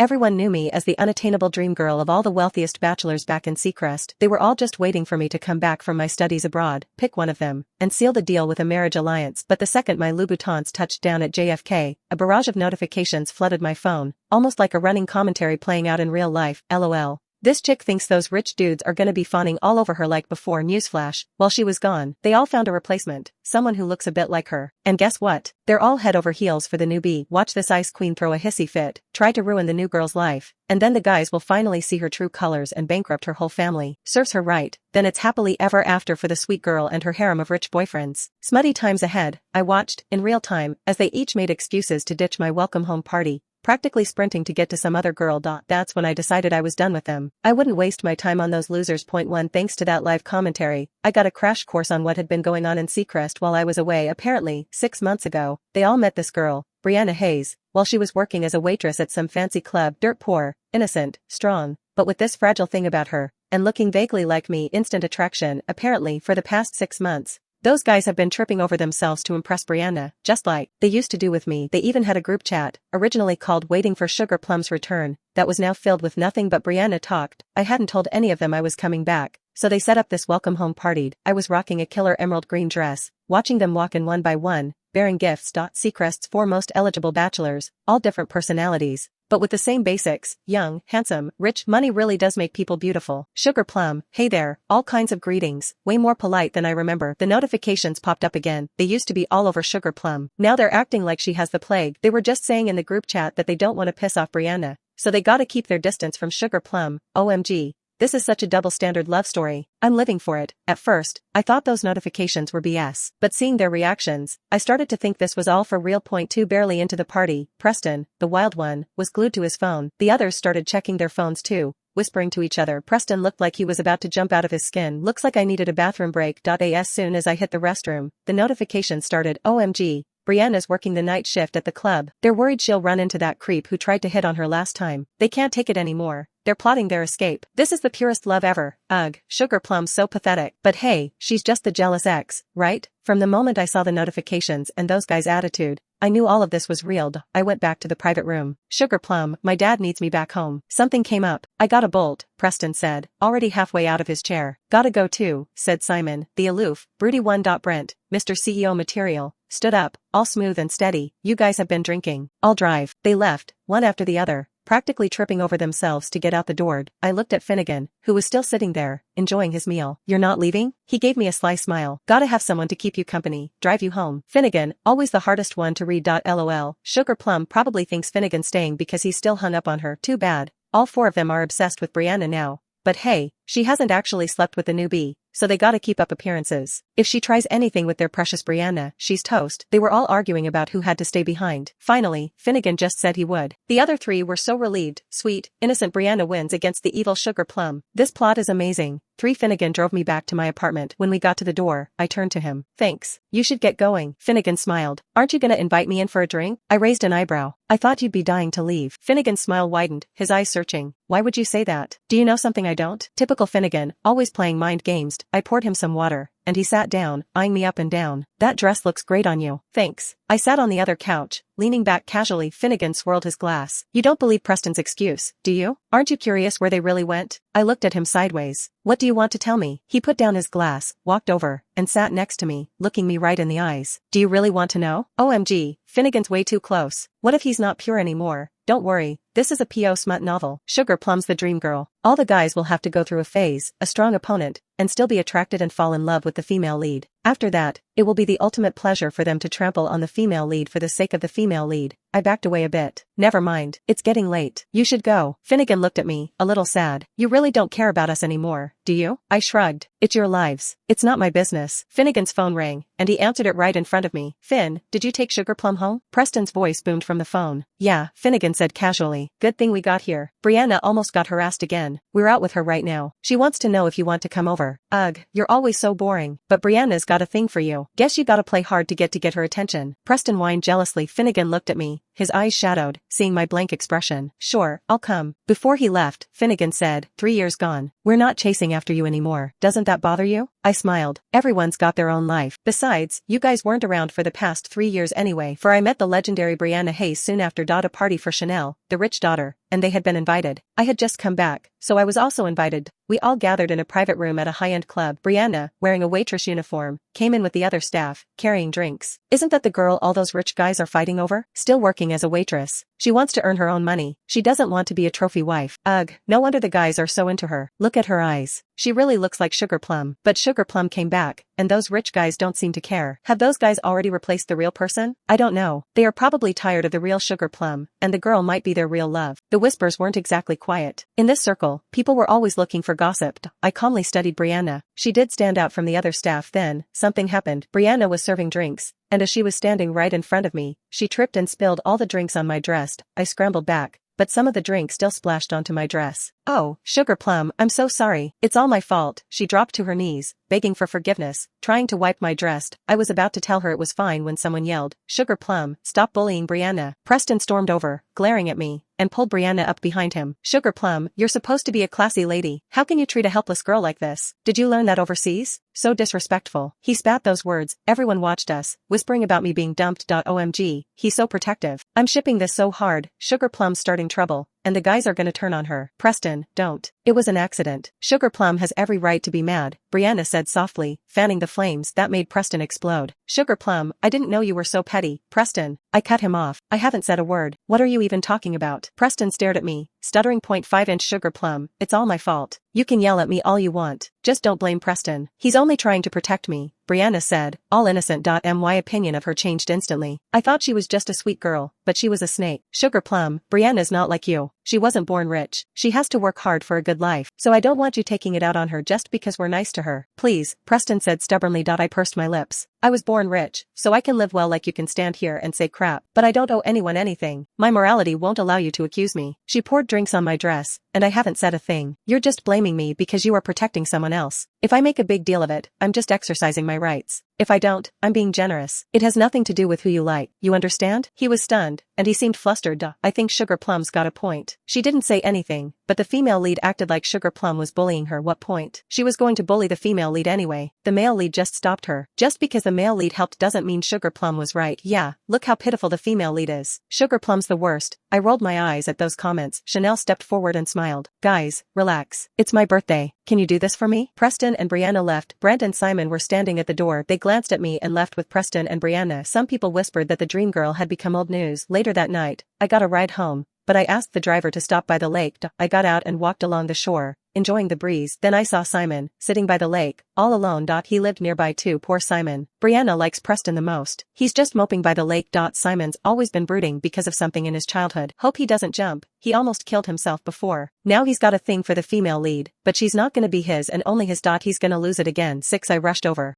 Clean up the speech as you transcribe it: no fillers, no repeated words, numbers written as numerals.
Everyone knew me as the unattainable dream girl of all the wealthiest bachelors back in Seacrest. They were all just waiting for me to come back from my studies abroad, pick one of them, and seal the deal with a marriage alliance. But the second my Louboutins touched down at JFK, a barrage of notifications flooded my phone, almost like a running commentary playing out in real life, LOL. This chick thinks those rich dudes are gonna be fawning all over her like before. Newsflash, while she was gone, they all found a replacement, someone who looks a bit like her. And guess what? They're all head over heels for the newbie. Watch this ice queen throw a hissy fit, try to ruin the new girl's life, and then the guys will finally see her true colors and bankrupt her whole family. Serves her right, then it's happily ever after for the sweet girl and her harem of rich boyfriends. Smutty times ahead, I watched, in real time, as they each made excuses to ditch my welcome home party, practically sprinting to get to some other girl. That's when I decided I was done with them. I wouldn't waste my time on those losers. Point 1 Thanks to that live commentary, I got a crash course on what had been going on in Seacrest while I was away. Apparently, 6 months ago, they all met this girl, Brianna Hayes, while she was working as a waitress at some fancy club. Dirt poor, innocent, strong, but with this fragile thing about her, and looking vaguely like me. Instant attraction. Apparently for the past 6 months, those guys have been tripping over themselves to impress Brianna, just like they used to do with me. They even had a group chat, originally called Waiting for Sugar Plum's Return, that was now filled with nothing but Brianna talked. I hadn't told any of them I was coming back, so they set up this welcome home party. I was rocking a killer emerald green dress, watching them walk in one by one, bearing gifts. Seacrest's 4 most eligible bachelors, all different personalities, but with the same basics: young, handsome, rich. Money really does make people beautiful. Sugar Plum, hey there, all kinds of greetings, way more polite than I remember. The notifications popped up again. They used to be all over Sugar Plum. Now they're acting like she has the plague. They were just saying in the group chat that they don't want to piss off Brianna, so they gotta keep their distance from Sugar Plum. OMG. This is such a double standard love story. I'm living for it. At first, I thought those notifications were BS, but seeing their reactions, I started to think this was all for real. Point 2 Barely into the party, Preston, the wild one, was glued to his phone. The others started checking their phones too, whispering to each other. Preston looked like he was about to jump out of his skin. Looks like I needed a bathroom break. As soon as I hit the restroom, the notification started. OMG. Brianna's working the night shift at the club. They're worried she'll run into that creep who tried to hit on her last time. They can't take it anymore. They're plotting their escape. This is the purest love ever. Ugh, Sugar Plum's so pathetic. But hey, she's just the jealous ex, right? From the moment I saw the notifications and those guys' attitude, I knew all of this was real. I went back to the private room. Sugar Plum, my dad needs me back home. Something came up. I got a bolt, Preston said, already halfway out of his chair. Gotta go too, said Simon, the aloof, broody one. Brent, Mr. CEO material, stood up, all smooth and steady. You guys have been drinking. I'll drive. They left, one after the other, practically tripping over themselves to get out the door. I looked at Finnegan, who was still sitting there, enjoying his meal. You're not leaving? He gave me a sly smile. Gotta have someone to keep you company, drive you home. Finnegan, always the hardest one to read. LOL. Sugar Plum probably thinks Finnegan's staying because he's still hung up on her. Too bad. All 4 of them are obsessed with Brianna now. But hey, she hasn't actually slept with the newbie, so they gotta keep up appearances. If she tries anything with their precious Brianna, she's toast. They were all arguing about who had to stay behind. Finally, Finnegan just said he would. The other 3 were so relieved. Sweet, innocent Brianna wins against the evil Sugar Plum. This plot is amazing. Finnegan drove me back to my apartment. When we got to the door, I turned to him. Thanks. You should get going. Finnegan smiled. Aren't you gonna invite me in for a drink? I raised an eyebrow. I thought you'd be dying to leave. Finnegan's smile widened, his eyes searching. Why would you say that? Do you know something I don't? Typical Finnegan, always playing mind games. I poured him some water, and he sat down, eyeing me up and down. That dress looks great on you. Thanks. I sat on the other couch, leaning back casually. Finnegan swirled his glass. You don't believe Preston's excuse, do you? Aren't you curious where they really went? I looked at him sideways. What do you want to tell me? He put down his glass, walked over, and sat next to me, looking me right in the eyes. Do you really want to know? OMG, Finnegan's way too close. What if he's not pure anymore? Don't worry, this is a PO smut novel. Sugar Plum's the dream girl. All the guys will have to go through a phase, a strong opponent, and still be attracted and fall in love with the female lead. After that, it will be the ultimate pleasure for them to trample on the female lead for the sake of the female lead. I backed away a bit. Never mind, it's getting late. You should go. Finnegan looked at me, a little sad. You really don't care about us anymore, do you? I shrugged. It's your lives. It's not my business. Finnegan's phone rang, and he answered it right in front of me. Finn, did you take Sugar Plum home? Preston's voice boomed from the phone. Yeah, Finnegan said casually. Good thing we got here. Brianna almost got harassed again. We're out with her right now. She wants to know if you want to come over. Ugh, you're always so boring. But Brianna's got a thing for you. Guess you gotta play hard to get her attention. Preston whined jealously. Finnegan looked at me, his eyes shadowed, seeing my blank expression. Sure, I'll come. Before he left, Finnegan said, 3 years gone. We're not chasing after you anymore. Doesn't that bother you? I smiled. Everyone's got their own life. Besides, you guys weren't around for the past 3 years anyway, for I met the legendary Brianna Hayes soon after. A party for Chanel, the rich daughter, and they had been invited. I had just come back, so I was also invited. We all gathered in a private room at a high-end club. Brianna, wearing a waitress uniform, came in with the other staff, carrying drinks. Isn't that the girl all those rich guys are fighting over? Still working as a waitress. She wants to earn her own money. She doesn't want to be a trophy wife. Ugh, no wonder the guys are so into her. Look at her eyes. She really looks like Sugar Plum. But Sugar Plum came back, and those rich guys don't seem to care. Have those guys already replaced the real person? I don't know. They are probably tired of the real Sugar Plum, and the girl might be their real love. The whispers weren't exactly quiet. In this circle, people were always looking for gossip. I calmly studied Brianna. She did stand out from the other staff. Then, something happened. Brianna was serving drinks, and as she was standing right in front of me, she tripped and spilled all the drinks on my dress. I scrambled back, but some of the drink still splashed onto my dress. Oh, Sugar Plum, I'm so sorry. It's all my fault. She dropped to her knees, begging for forgiveness, trying to wipe my dress. I was about to tell her it was fine when someone yelled, Sugar Plum, stop bullying Brianna. Preston stormed over, glaring at me, and pulled Brianna up behind him. Sugar Plum, you're supposed to be a classy lady. How can you treat a helpless girl like this? Did you learn that overseas? So disrespectful. He spat those words. Everyone watched us, whispering about me being dumped. OMG, he's so protective. I'm shipping this so hard. Sugar Plum's starting trouble, and the guys are gonna turn on her. Preston, don't. It was an accident. Sugar Plum has every right to be mad, Brianna said softly, fanning the flames that made Preston explode. Sugar Plum, I didn't know you were so petty. Preston. I cut him off. I haven't said a word. What are you even talking about? Preston stared at me, stuttering. 0.5-inch Sugar Plum, it's all my fault. You can yell at me all you want, just don't blame Preston. He's only trying to protect me, Brianna said, all innocent. My opinion of her changed instantly. I thought she was just a sweet girl, but she was a snake. Sugar Plum, Brianna's not like you. She wasn't born rich. She has to work hard for a good life. So I don't want you taking it out on her just because we're nice to her. Please, Preston said stubbornly. I pursed my lips. I was born rich, so I can live well. Like you can stand here and say crap, but I don't owe anyone anything. My morality won't allow you to accuse me. She poured drinks on my dress, and I haven't said a thing. You're just blaming me because you are protecting someone else. If I make a big deal of it, I'm just exercising my rights. If I don't, I'm being generous. It has nothing to do with who you like. You understand? He was stunned, and he seemed flustered. I think Sugar Plum's got a point. She didn't say anything, but the female lead acted like Sugar Plum was bullying her. What point? She was going to bully the female lead anyway. The male lead just stopped her. Just because the male lead helped doesn't mean Sugar Plum was right. Yeah, look how pitiful the female lead is. Sugar Plum's the worst. I rolled my eyes at those comments. Chanel stepped forward and smiled. Guys, relax. It's my birthday. Can you do this for me? Preston and Brianna left. Brent and Simon were standing at the door. They glanced at me and left with Preston and Brianna. Some people whispered that the dream girl had become old news. Later that night, I got a ride home, but I asked the driver to stop by the lake. I got out and walked along the shore, enjoying the breeze. Then I saw Simon, sitting by the lake, all alone. He lived nearby too. Poor Simon. Brianna likes Preston the most. He's just moping by the lake. Simon's always been brooding because of something in his childhood. Hope he doesn't jump. He almost killed himself before. Now he's got a thing for the female lead, but she's not gonna be his and only his. He's gonna lose it again. 6. I rushed over,